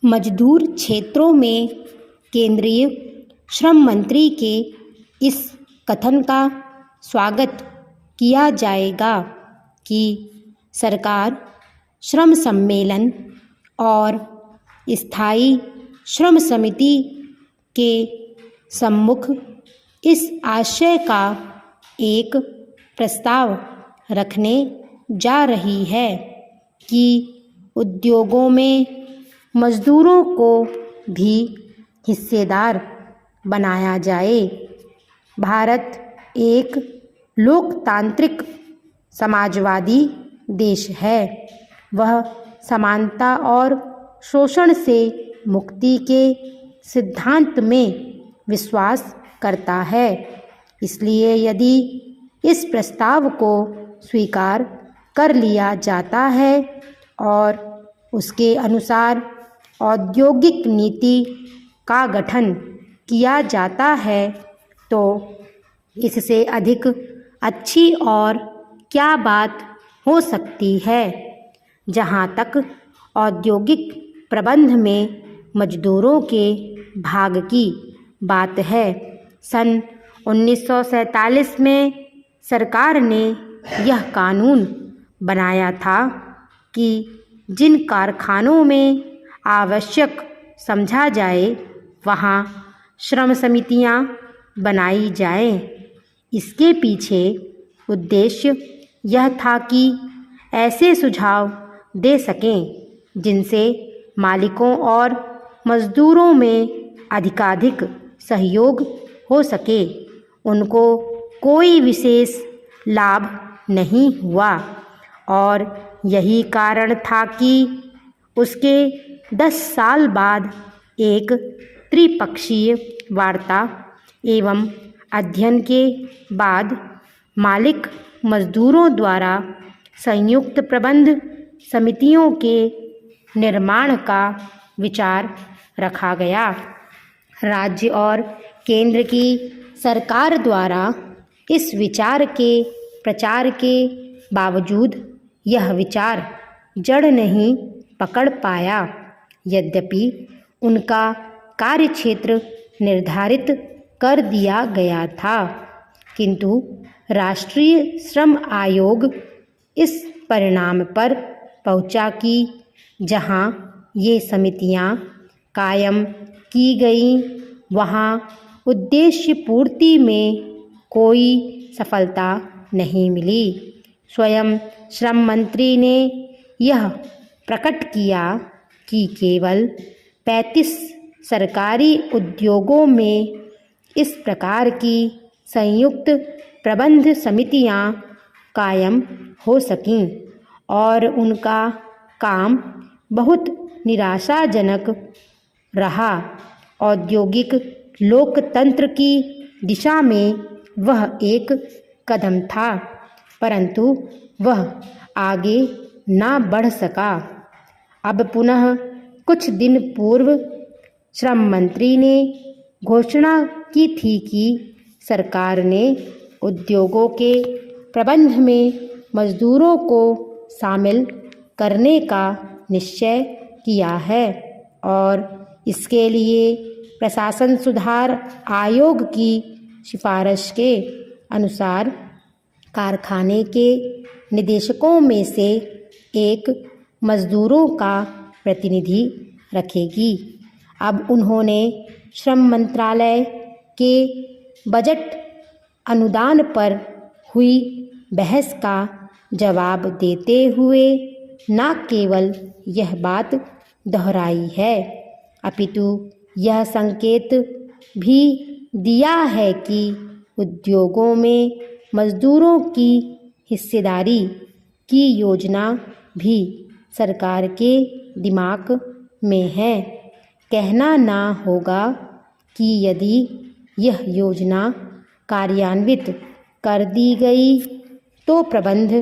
मजदूर क्षेत्रों में केंद्रीय श्रम मंत्री के इस कथन का स्वागत किया जाएगा कि सरकार श्रम सम्मेलन और स्थायी श्रम समिति के सम्मुख इस आशय का एक प्रस्ताव रखने जा रही है कि उद्योगों में मजदूरों को भी हिस्सेदार बनाया जाए। भारत एक लोकतांत्रिक समाजवादी देश है। वह समानता और शोषण से मुक्ति के सिद्धांत में विश्वास करता है। इसलिए यदि इस प्रस्ताव को स्वीकार कर लिया जाता है और उसके अनुसार औद्योगिक नीति का गठन किया जाता है तो इससे अधिक अच्छी और क्या बात हो सकती है। जहाँ तक औद्योगिक प्रबंध में मजदूरों के भाग की बात है, सन 1947 में सरकार ने यह कानून बनाया था कि जिन कारखानों में आवश्यक समझा जाए वहाँ श्रम समितियाँ बनाई जाएं। इसके पीछे उद्देश्य यह था कि ऐसे सुझाव दे सकें जिनसे मालिकों और मजदूरों में अधिकाधिक सहयोग हो सके। उनको कोई विशेष लाभ नहीं हुआ और यही कारण था कि उसके 10 साल बाद एक त्रिपक्षीय वार्ता एवं अध्ययन के बाद मालिक मजदूरों द्वारा संयुक्त प्रबंध समितियों के निर्माण का विचार रखा गया। राज्य और केंद्र की सरकार द्वारा इस विचार के प्रचार के बावजूद यह विचार जड़ नहीं पकड़ पाया। यद्यपि उनका कार्यक्षेत्र निर्धारित कर दिया गया था, किंतु राष्ट्रीय श्रम आयोग इस परिणाम पर पहुंचा कि जहां ये समितियां कायम की गईं वहां उद्देश्य पूर्ति में कोई सफलता नहीं मिली। स्वयं श्रम मंत्री ने यह प्रकट किया कि केवल 35 सरकारी उद्योगों में इस प्रकार की संयुक्त प्रबंध समितियां कायम हो सकीं और उनका काम बहुत निराशाजनक रहा। औद्योगिक लोकतंत्र की दिशा में वह एक कदम था, परंतु वह आगे ना बढ़ सका। अब पुनः कुछ दिन पूर्व श्रम मंत्री ने घोषणा की थी कि सरकार ने उद्योगों के प्रबंध में मजदूरों को शामिल करने का निश्चय किया है और इसके लिए प्रशासन सुधार आयोग की सिफारिश के अनुसार कारखाने के निदेशकों में से एक मजदूरों का प्रतिनिधि रखेगी। अब उन्होंने श्रम मंत्रालय के बजट अनुदान पर हुई बहस का जवाब देते हुए न केवल यह बात दोहराई है, अपितु यह संकेत भी दिया है कि उद्योगों में मजदूरों की हिस्सेदारी की योजना भी सरकार के दिमाग में है। कहना ना होगा कि यदि यह योजना कार्यान्वित कर दी गई तो प्रबंध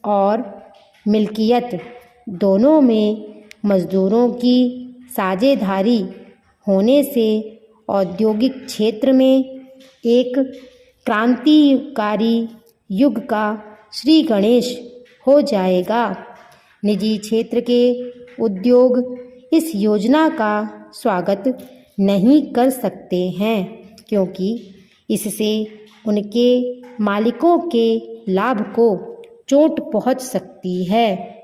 और मिल्कियत दोनों में मजदूरों की साझेदारी होने से औद्योगिक क्षेत्र में एक क्रांतिकारी युग का श्री गणेश हो जाएगा। निजी क्षेत्र के उद्योग इस योजना का स्वागत नहीं कर सकते हैं, क्योंकि इससे उनके मालिकों के लाभ को चोट पहुंच सकती है।